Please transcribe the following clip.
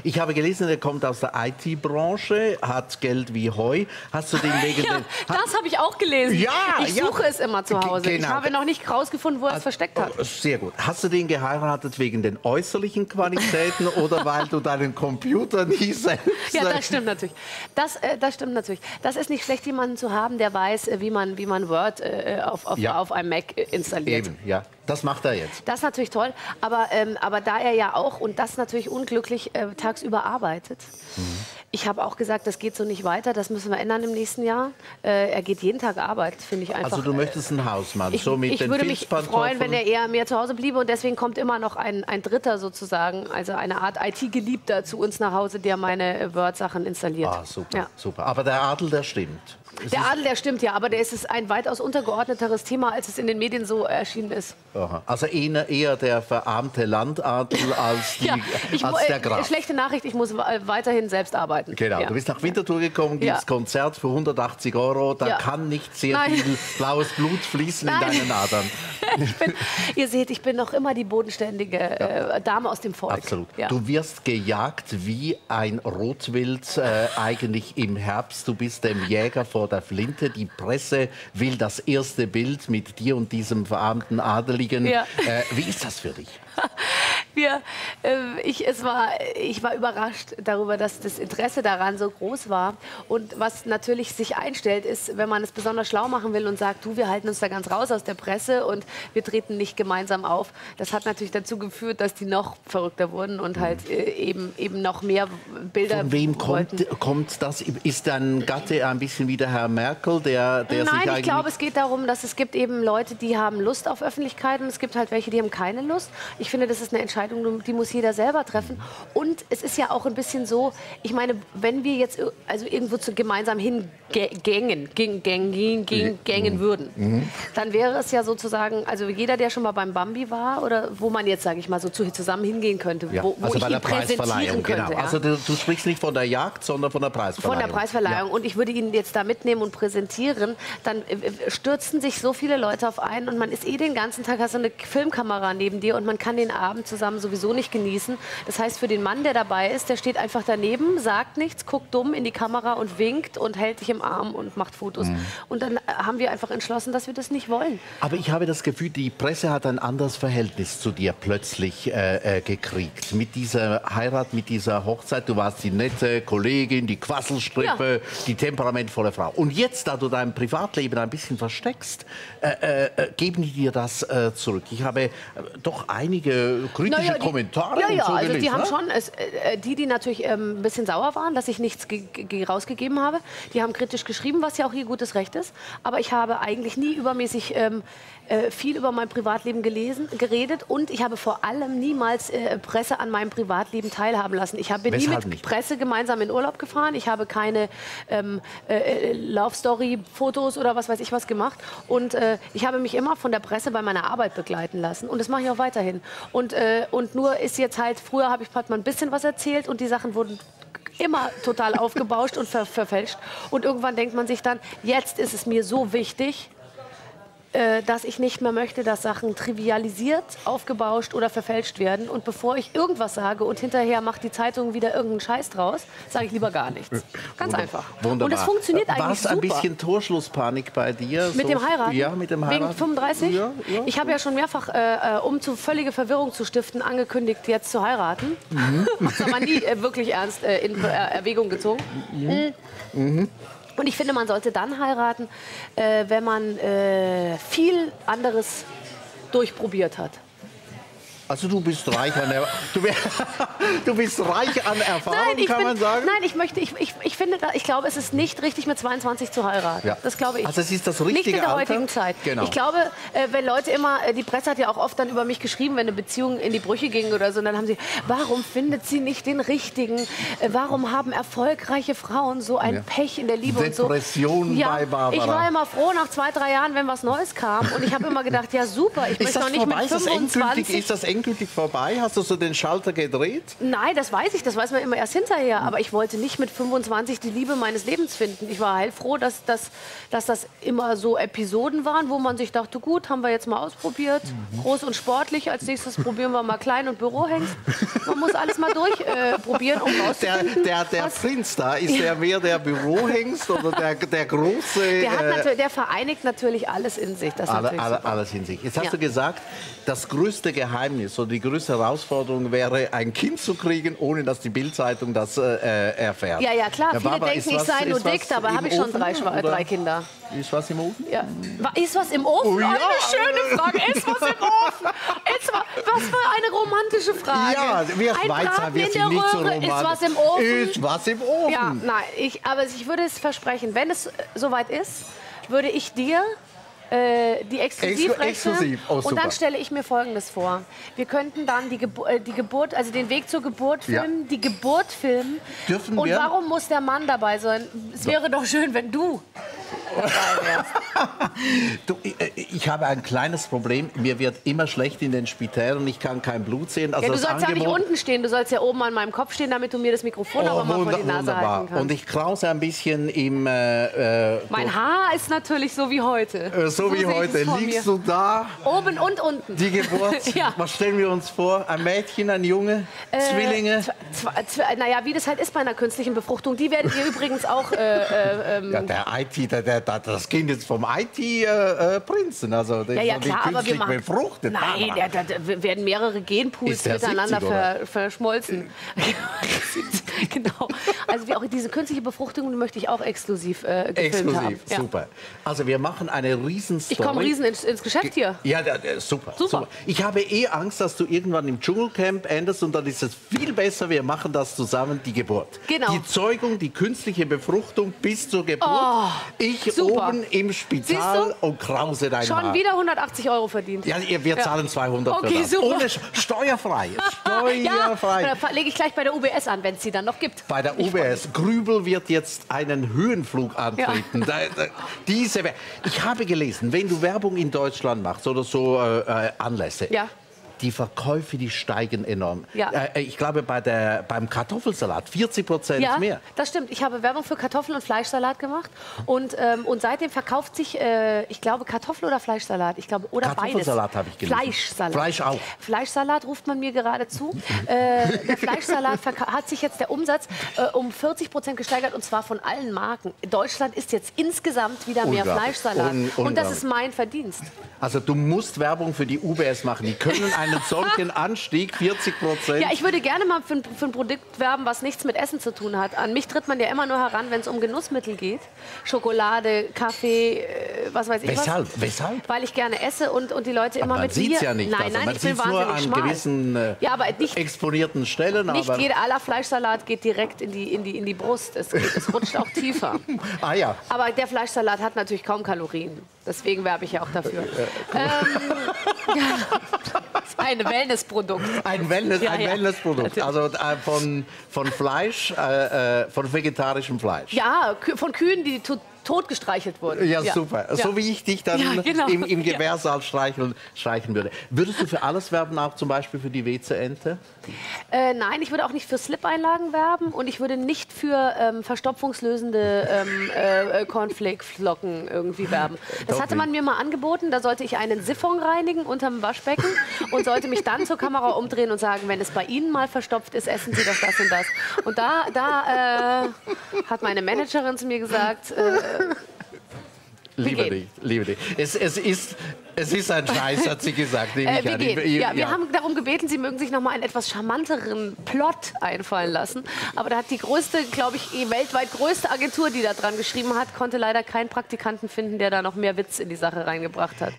Ich habe gelesen, er kommt aus der IT-Branche, hat Geld wie Heu. Hast du den wegen ja, das habe ich auch gelesen. Ja, ich suche es immer zu Hause. Genau. Ich habe noch nicht rausgefunden, wo er es versteckt hat. Sehr gut. Hast du den geheiratet wegen den äußerlichen Qualitäten oder weil du deinen Computer nie selbst... Ja, das stimmt natürlich. Das stimmt natürlich. Das ist nicht schlecht, jemanden zu haben, der weiß, wie man Word auf einem Mac installiert. Eben, ja. Das macht er jetzt. Das ist natürlich toll, aber da er ja auch, und das natürlich unglücklich, tagsüber arbeitet. Ich habe auch gesagt, das geht so nicht weiter, das müssen wir ändern im nächsten Jahr. Er geht jeden Tag arbeiten, finde ich einfach. Also du möchtest ein Hausmann, so mit ich würde mich freuen, wenn er eher mehr zu Hause bliebe, und deswegen kommt immer noch ein Dritter sozusagen, also eine Art IT-Geliebter zu uns nach Hause, der meine Word-Sachen installiert. Ah, super, ja. Super. Aber der Adel, der stimmt. Der Adel, der stimmt, ja, aber der ist ein weitaus untergeordneteres Thema, als es in den Medien so erschienen ist. Aha. Also eher der verarmte Landadel als, als der Graf. Schlechte Nachricht, ich muss weiterhin selbst arbeiten. Genau, du bist nach Winterthur gekommen, gibst Konzert für 180 €, da kann nicht sehr viel blaues Blut fließen in deinen Adern. Ihr seht, ich bin noch immer die bodenständige Dame aus dem Volk. Absolut. Ja. Du wirst gejagt wie ein Rotwild eigentlich im Herbst. Du bist dem Jäger vor der Flinte. Die Presse will das erste Bild mit dir und diesem verarmten Adeligen. Ja. Wie ist das für dich? Ich war überrascht darüber, dass das Interesse daran so groß war. Und was natürlich sich einstellt, ist, wenn man es besonders schlau machen will und sagt, du, wir halten uns da ganz raus aus der Presse und wir treten nicht gemeinsam auf. Das hat natürlich dazu geführt, dass die noch verrückter wurden und halt eben noch mehr Bilder. Von wem kommt das? Ist dein Gatte ein bisschen wie der Herr Merkel, der Nein, sich ich glaube, es geht darum, dass es gibt eben Leute, die haben Lust auf Öffentlichkeit, und es gibt halt welche, die haben keine Lust. Ich finde, das ist eine Entscheidung, die muss jeder selber treffen. Und es ist ja auch ein bisschen so, ich meine, wenn wir jetzt also irgendwo gemeinsam hingängen würden, dann wäre es ja sozusagen, also jeder, der schon mal beim Bambi war oder wo man jetzt, sage ich mal, so zusammen hingehen könnte, wo also ich bei der ihn präsentieren könnte. Genau. Ja. Also du sprichst nicht von der Jagd, sondern von der Preisverleihung. Von der Preisverleihung. Ja. Und ich würde ihn jetzt da mitnehmen und präsentieren. Dann stürzen sich so viele Leute auf einen und man ist den ganzen Tag, hast du eine Filmkamera neben dir und man kann den Abend zusammen sowieso nicht genießen. Das heißt, für den Mann, der dabei ist, der steht einfach daneben, sagt nichts, guckt dumm in die Kamera und winkt und hält dich im Arm und macht Fotos. Und dann haben wir einfach entschlossen, dass wir das nicht wollen. Aber ich habe das Gefühl, die Presse hat ein anderes Verhältnis zu dir plötzlich gekriegt. Mit dieser Heirat, mit dieser Hochzeit. Du warst die nette Kollegin, die Quasselstrippe, die temperamentvolle Frau. Und jetzt, da du dein Privatleben ein bisschen versteckst, geben die dir das zurück. Ich habe doch einige kritische Kommentare und so also gelesen, die haben schon, die natürlich ein bisschen sauer waren, dass ich nichts rausgegeben habe, die haben kritisch geschrieben, was ja auch ihr gutes Recht ist. Aber ich habe eigentlich nie übermäßig viel über mein Privatleben geredet, und ich habe vor allem niemals Presse an meinem Privatleben teilhaben lassen. Ich bin nie mit Presse gemeinsam in Urlaub gefahren, ich habe keine Love-Story-Fotos oder was weiß ich was gemacht, und ich habe mich immer von der Presse bei meiner Arbeit begleiten lassen, und das mache ich auch weiterhin. Und nur ist jetzt halt, früher hat man ein bisschen was erzählt und die Sachen wurden immer total aufgebauscht und verfälscht, und irgendwann denkt man sich dann, jetzt ist es mir so wichtig, dass ich nicht mehr möchte, dass Sachen trivialisiert, aufgebauscht oder verfälscht werden. Und bevor ich irgendwas sage und hinterher macht die Zeitung wieder irgendeinen Scheiß draus, sage ich lieber gar nichts. Ganz einfach. Wunderbar. Und es funktioniert eigentlich super. War es ein bisschen Torschlusspanik bei dir? Mit dem Heiraten? Ja, mit dem Heiraten. Wegen 35? Ja. Ich habe ja schon mehrfach, um zu völlige Verwirrung zu stiften, angekündigt, jetzt zu heiraten. Hab's aber nie wirklich ernst in Erwägung gezogen. Und ich finde, man sollte dann heiraten, wenn man viel anderes durchprobiert hat. Also du bist reich an du bist reich an Erfahrung, kann man sagen? Nein, ich glaube, es ist nicht richtig, mit 22 zu heiraten. Ja. Das glaube ich. Also es ist das richtige Nicht in der Alter? heutigen Zeit. Genau. Ich glaube, wenn Leute immer, die Presse hat ja auch oft dann über mich geschrieben, wenn eine Beziehung in die Brüche ging oder so, und dann haben sie, warum findet sie nicht den richtigen? Warum haben erfolgreiche Frauen so ein Pech in der Liebe Depression und so? bei Barbara. Ich war immer froh nach 2, 3 Jahren, wenn was Neues kam, und ich habe immer gedacht, ja super, ich möchte noch nicht mit 25... Ist das endgültig vorbei? Hast du so den Schalter gedreht? Nein, das weiß ich, das weiß man immer erst hinterher. Aber ich wollte nicht mit 25 die Liebe meines Lebens finden. Ich war heilfroh, dass das immer so Episoden waren, wo man sich dachte, gut, haben wir jetzt mal ausprobiert. Groß und sportlich, als nächstes probieren wir mal klein und Bürohengst. Man muss alles mal durchprobieren, um rauszufinden. Der Prinz da, ist der mehr der Bürohengst oder der große... Der vereinigt natürlich alles in sich. Das ist natürlich super. Alles in sich. Jetzt hast du gesagt, das größte Geheimnis oder die größte Herausforderung wäre, ein Kind zu kriegen, ohne dass die Bildzeitung das erfährt. Ja, ja, klar. Ja, Viele Barbara, denken, ich sei nur dick, dabei habe ich schon drei Kinder. Ist was im Ofen? Ja. Ist was im Ofen? Oh, ja. Eine schöne Frage. Ist was im Ofen? Was für eine romantische Frage. Ja, wir ein Schweizer, wir in sind der nicht so Röhre. romantisch. Ist was im Ofen? Ist was im Ofen? Ja, nein, aber ich würde es versprechen, wenn es soweit ist, würde ich dir die Exklusivrechte. Exklusiv. Oh, und dann super. stelle ich mir Folgendes vor. Wir könnten dann die Geburt, also den Weg zur Geburt filmen, die Geburt filmen. Dürfen und wir? warum muss der Mann dabei sein? Es wäre doch schön, wenn du dabei wärst. Du, ich habe ein kleines Problem. Mir wird immer schlecht in den Spitälern. Ich kann kein Blut sehen. Also Ja, du das sollst ja nicht Angebot- unten stehen. Du sollst ja oben an meinem Kopf stehen, damit du mir das Mikrofon aber mal vor die Nase halten kannst. Und ich krause ein bisschen im... Mein Haar ist natürlich so wie heute. so wie sehe ich heute. es vor Liegst mir. du da? Oben und unten. Die Geburt. Ja. Was stellen wir uns vor? Ein Mädchen, ein Junge? Zwillinge? Naja, wie das halt ist bei einer künstlichen Befruchtung. Die werdet ihr übrigens auch... Ja, der IT, das Kind ist vom IT-Prinzen. Also der Ja, ist doch klar, nicht aber wir künstlich machen... befruchtet. Nein, da werden mehrere Genpools Ist der miteinander 70, oder? verschmolzen. Genau. Also auch diese künstliche Befruchtung möchte ich auch exklusiv gefilmt haben. Exklusiv, Ja. super. Also wir machen eine Riesenstory. Ich komme riesen ins Geschäft hier. Ja, super, Super. super. Ich habe Angst, dass du irgendwann im Dschungelcamp endest und dann ist es viel besser, wir machen das zusammen, die Geburt. Genau. Die Zeugung, die künstliche Befruchtung bis zur Geburt. Oh, ich super. oben im Spital und krause dein Schon Haar. wieder 180 € verdient. Ja, wir zahlen 200 Okay, für das. super. Ohne steuerfrei. Steuerfrei. Ja, da lege ich gleich bei der UBS an, wenn es sie dann noch gibt. Bei der UBS. Grübel wird jetzt einen Höhenflug antreten. Ich habe gelesen, wenn du Werbung in Deutschland machst oder so Anlässe, Ja. die Verkäufe, die steigen enorm. Ja. Ich glaube, beim Kartoffelsalat 40% Ja, mehr. das stimmt. Ich habe Werbung für Kartoffeln und Fleischsalat gemacht. Und seitdem verkauft sich, ich glaube, Kartoffel- oder Fleischsalat. Ich glaube, oder beides. Kartoffelsalat habe ich gelesen. Fleischsalat. Fleisch auch. Fleischsalat ruft man mir gerade zu. Der Fleischsalat hat sich jetzt der Umsatz um 40% gesteigert. Und zwar von allen Marken. Deutschland isst jetzt insgesamt wieder mehr Unglaublich. Fleischsalat. Und das Unglaublich. ist mein Verdienst. Also du musst Werbung für die UBS machen. Die können einen solchen Anstieg, 40%. Ja, ich würde gerne mal für ein Produkt werben, was nichts mit Essen zu tun hat. An mich tritt man ja immer nur heran, wenn es um Genussmittel geht. Schokolade, Kaffee, was weiß ich Weshalb? was. Weshalb? Weil ich gerne esse und die Leute immer Man mit sieht mir... es ja nicht. Nein, Also, nein, man ich bin sieht es nur wahnsinnig an schmal. gewissen Ja, aber nicht, exponierten Stellen. nicht aber aller Fleischsalat geht direkt in die Brust. Es rutscht auch tiefer. Ah ja. Aber der Fleischsalat hat natürlich kaum Kalorien. Deswegen werbe ich ja auch dafür. Das ist ein Wellnessprodukt. Ein Ja, ja. Wellnessprodukt. Also von Fleisch, von vegetarischem Fleisch. Ja, von Kühen, die tot gestreichelt wurden. Ja, super. Ja. So wie ich dich dann Ja, genau. im Gewehrsaal streichen würde. Würdest du für alles werben, auch zum Beispiel für die WC-Ente? Nein, ich würde auch nicht für Slip-Einlagen werben und ich würde nicht für verstopfungslösende Cornflake-Flocken irgendwie werben. Das hatte man mir mal angeboten, da sollte ich einen Siphon reinigen unterm Waschbecken und sollte mich dann zur Kamera umdrehen und sagen, wenn es bei Ihnen mal verstopft ist, essen Sie doch das und das. Und da hat meine Managerin zu mir gesagt, Liebe gehen. dich, liebe dich. Es ist ein Scheiß, hat sie gesagt. Nehme ich wir an. gehen. Ja, wir haben darum gebeten, Sie mögen sich noch mal einen etwas charmanteren Plot einfallen lassen. Aber da hat die größte, glaube ich, weltweit größte Agentur, die da dran geschrieben hat, konnte leider keinen Praktikanten finden, der da noch mehr Witz in die Sache reingebracht hat.